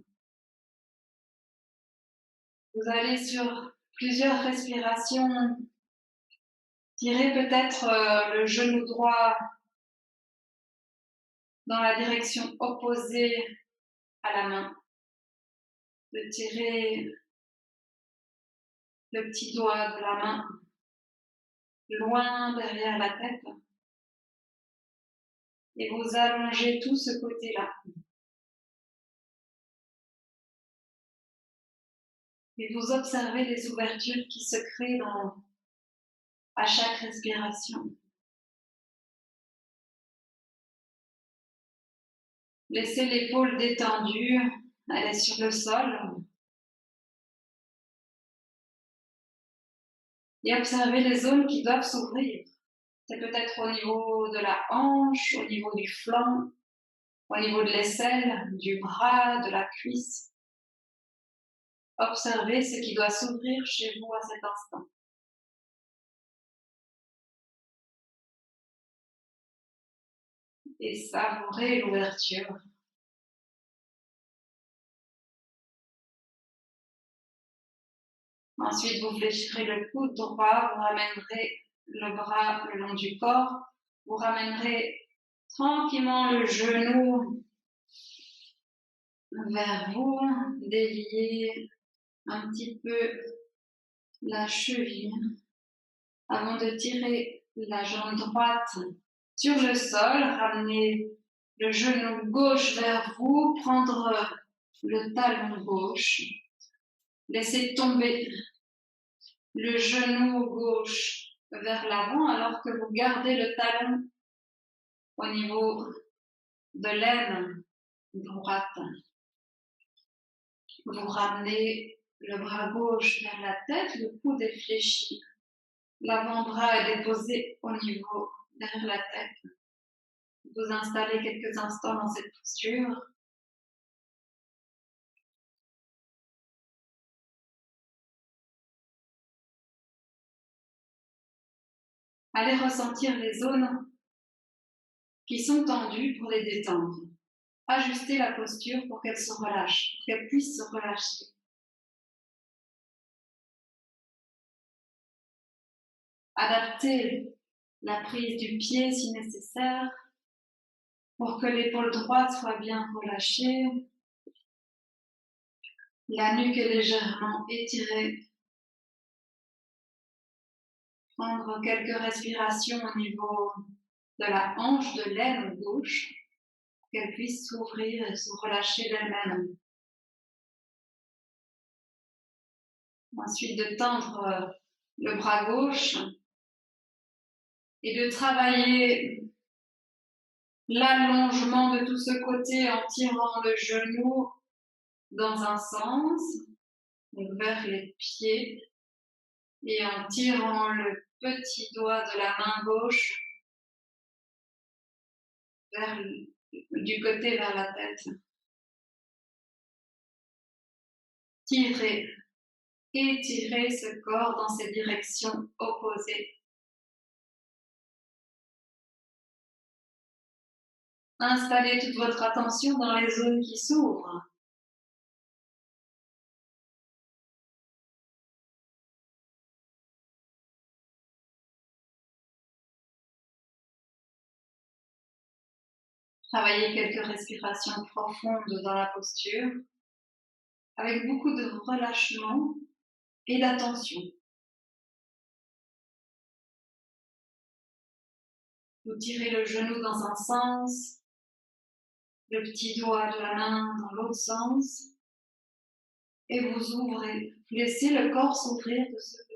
Vous allez sur plusieurs respirations tirer peut-être le genou droit dans la direction opposée à la main. De tirer le petit doigt de la main loin derrière la tête et vous allongez tout ce côté-là. Et vous observez les ouvertures qui se créent à chaque respiration. Laissez l'épaule détendue, elle est sur le sol. Et observez les zones qui doivent s'ouvrir. C'est peut-être au niveau de la hanche, au niveau du flanc, au niveau de l'aisselle, du bras, de la cuisse. Observez ce qui doit s'ouvrir chez vous à cet instant. Et savourez l'ouverture. Ensuite, vous fléchirez le coude droit, vous ramènerez le bras le long du corps, vous ramènerez tranquillement le genou vers vous, déliez un petit peu la cheville avant de tirer la jambe droite sur le sol, ramenez le genou gauche vers vous, prendre le talon gauche, laissez tomber le genou gauche vers l'avant alors que vous gardez le talon au niveau de l'aine droite. Vous ramenez le bras gauche vers la tête, le coude est fléchi, l'avant-bras est déposé au niveau derrière la tête. Vous installez quelques instants dans cette posture. Allez ressentir les zones qui sont tendues pour les détendre. Ajustez la posture pour qu'elle se relâche, pour qu'elle puisse se relâcher. Adaptez la prise du pied si nécessaire pour que l'épaule droite soit bien relâchée. La nuque est légèrement étirée. Prendre quelques respirations au niveau de la hanche de l'aine gauche pour qu'elle puisse s'ouvrir et se relâcher d'elle-même. Ensuite, de tendre le bras gauche et de travailler l'allongement de tout ce côté en tirant le genou dans un sens, vers les pieds, et en tirant le petit doigt de la main gauche du côté vers la tête. Tirez, étirez ce corps dans ces directions opposées. Installez toute votre attention dans les zones qui s'ouvrent. Travaillez quelques respirations profondes dans la posture, avec beaucoup de relâchement et d'attention. Vous tirez le genou dans un sens, le petit doigt de la main dans l'autre sens, et vous ouvrez. Vous laissez le corps s'ouvrir de ce côté.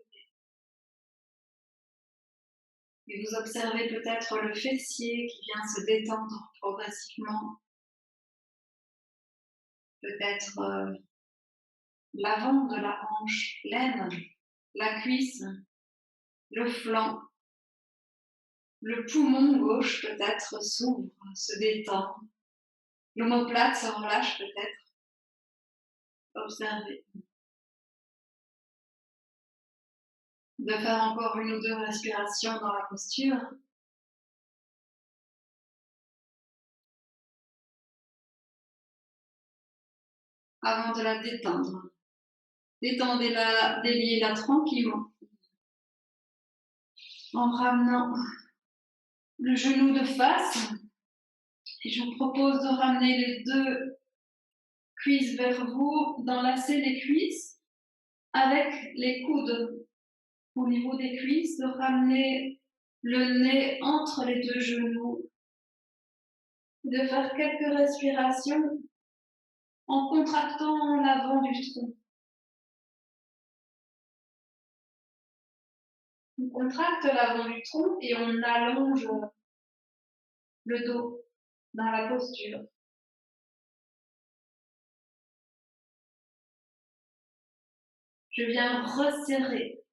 Et vous observez peut-être le fessier qui vient se détendre progressivement. Peut-être l'avant de la hanche, l'aine, la cuisse, le flanc. Le poumon gauche peut-être s'ouvre, se détend. L'omoplate se relâche peut-être. Observez. De faire encore une ou deux respirations dans la posture. Avant de la détendre. Détendez-la, déliez-la tranquillement. En ramenant le genou de face. Et je vous propose de ramener les deux cuisses vers vous, d'enlacer les cuisses avec les coudes au niveau des cuisses, de ramener le nez entre les deux genoux, de faire quelques respirations en contractant l'avant du tronc. On contracte l'avant du tronc et on allonge le dos dans la posture. Je viens resserrer.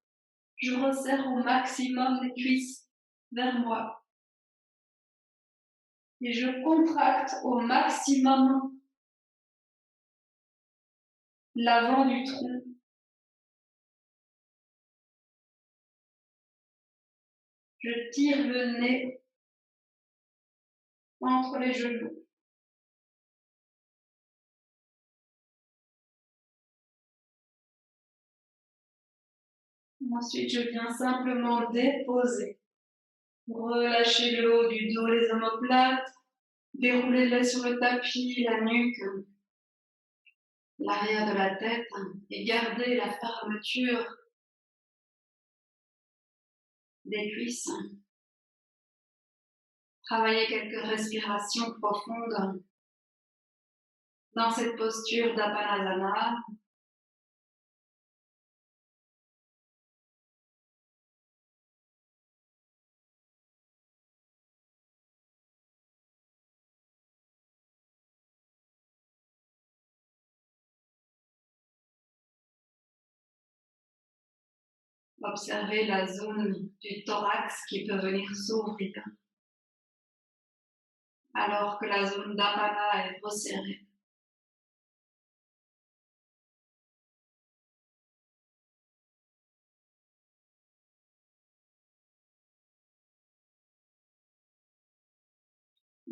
Je resserre au maximum les cuisses vers moi. Et je contracte au maximum l'avant du tronc. Je tire le nez entre les genoux. Ensuite, je viens simplement déposer. Relâchez le haut du dos, les omoplates. Déroulez-les sur le tapis, la nuque, l'arrière de la tête. Et gardez la fermeture des cuisses. Travaillez quelques respirations profondes dans cette posture d'Apanasana. Observez la zone du thorax qui peut venir s'ouvrir alors que la zone d'Apana est resserrée.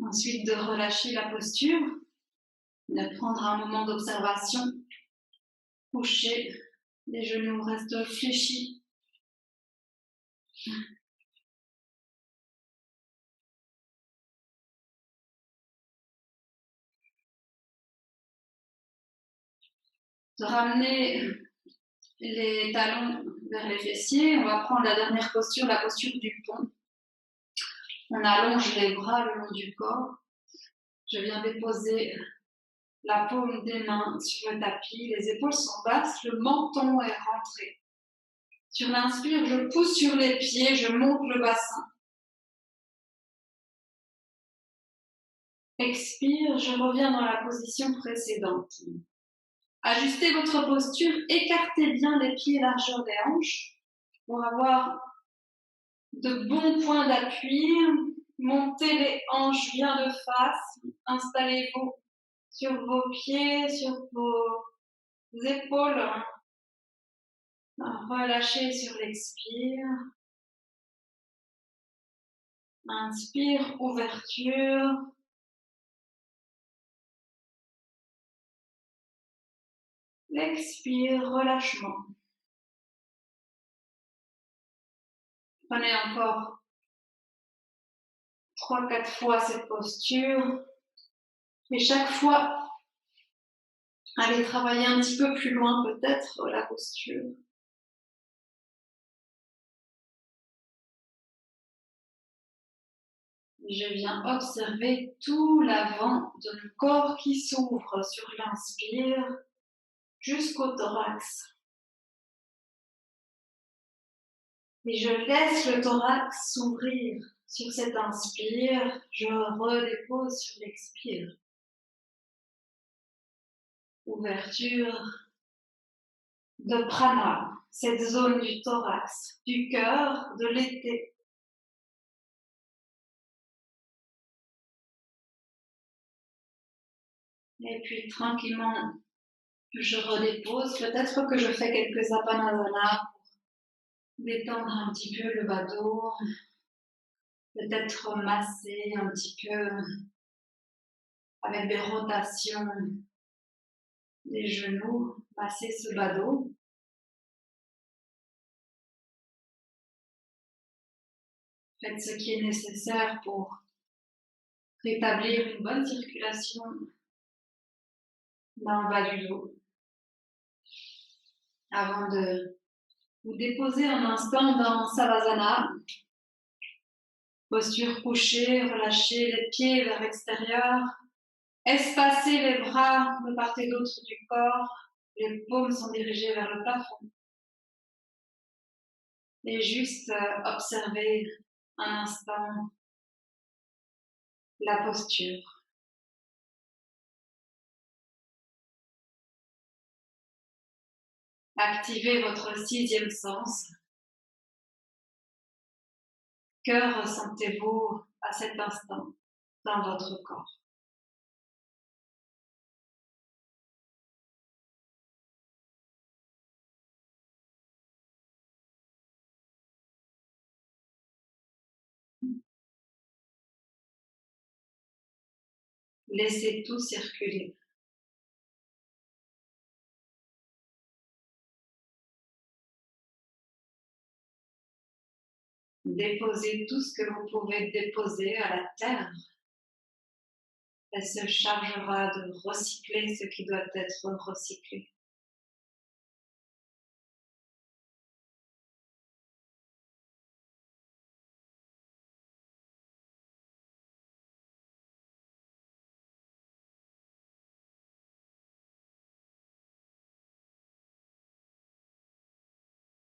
Ensuite, de relâcher la posture, de prendre un moment d'observation, couché, les genoux restent fléchis. De ramener les talons vers les fessiers. On va prendre la dernière posture, la posture du pont. On allonge les bras le long du corps. Je viens déposer la paume des mains sur le tapis. Les épaules sont basses, le menton est rentré. Sur l'inspire, je pousse sur les pieds, je monte le bassin. Expire, je reviens dans la position précédente. Ajustez votre posture, écartez bien les pieds largeur des hanches pour avoir de bons points d'appui. Montez les hanches bien de face, installez-vous sur vos pieds, sur vos épaules. Relâchez sur l'expire. Inspire, ouverture. L'expire, relâchement. Prenez encore 3-4 fois cette posture. Et chaque fois, allez travailler un petit peu plus loin peut-être la posture. Je viens observer tout l'avant de mon corps qui s'ouvre sur l'inspire jusqu'au thorax. Et je laisse le thorax s'ouvrir sur cet inspire, je redépose sur l'expire. Ouverture de prana, cette zone du thorax, du cœur, de l'été. Et puis tranquillement, je redépose. Peut-être que je fais quelques apanasana pour détendre un petit peu le bas dos. Peut-être masser un petit peu avec des rotations des genoux, masser ce bas dos. Faites ce qui est nécessaire pour rétablir une bonne circulation dans le bas du dos. Avant de vous déposer un instant dans Savasana, posture couchée, relâchez les pieds vers l'extérieur, espacez les bras de part et d'autre du corps, les paumes sont dirigées vers le plafond. Et juste observez un instant la posture. Activez votre sixième sens. Que ressentez-vous à cet instant dans votre corps? Laissez tout circuler. Déposez tout ce que vous pouvez déposer à la terre. Elle se chargera de recycler ce qui doit être recyclé.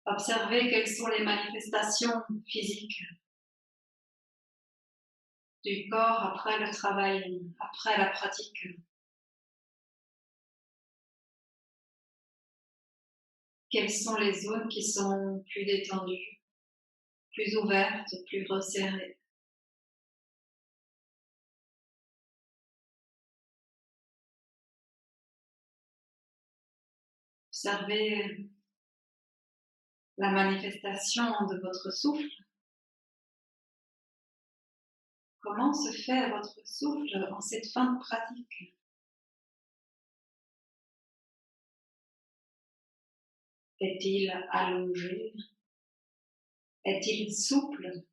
Observez quelles sont les manifestations physiques du corps après le travail, après la pratique. Quelles sont les zones qui sont plus détendues, plus ouvertes, plus resserrées? Observez la manifestation de votre souffle. Comment se fait votre souffle en cette fin de pratique? Est-il allongé? Est-il souple?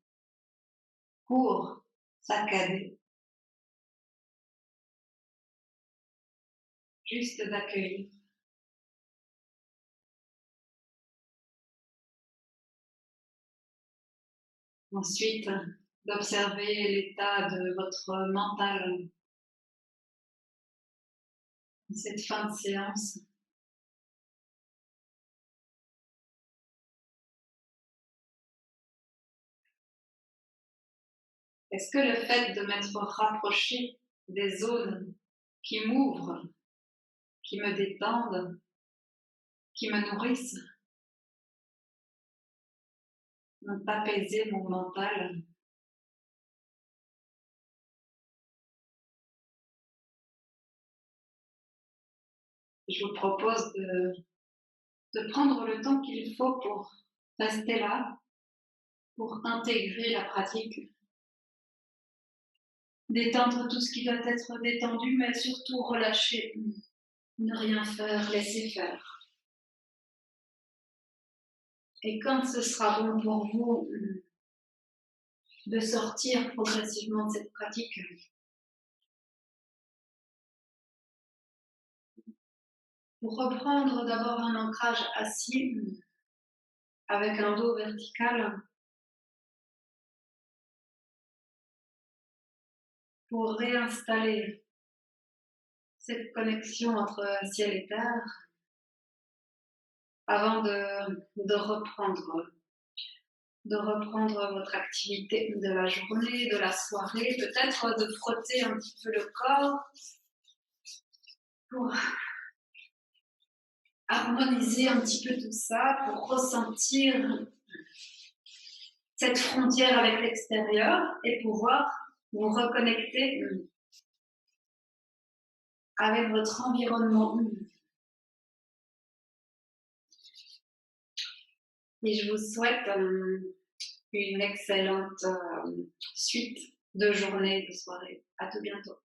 Court? Saccadé? Juste d'accueillir. Ensuite, d'observer l'état de votre mental en cette fin de séance. Est-ce que le fait de m'être rapproché des zones qui m'ouvrent, qui me détendent, qui me nourrissent, ont apaisé mon mental? Je vous propose de prendre le temps qu'il faut pour rester là, pour intégrer la pratique, détendre tout ce qui doit être détendu, mais surtout relâcher, ne rien faire, laisser faire. Et quand ce sera bon pour vous de sortir progressivement de cette pratique, pour reprendre d'abord un ancrage assis avec un dos vertical, pour réinstaller cette connexion entre ciel et terre avant de reprendre votre activité de la journée, de la soirée, peut-être de frotter un petit peu le corps pour harmoniser un petit peu tout ça, pour ressentir cette frontière avec l'extérieur et pouvoir vous reconnecter avec votre environnement. Et je vous souhaite une excellente suite de journée, de soirée. À tout bientôt.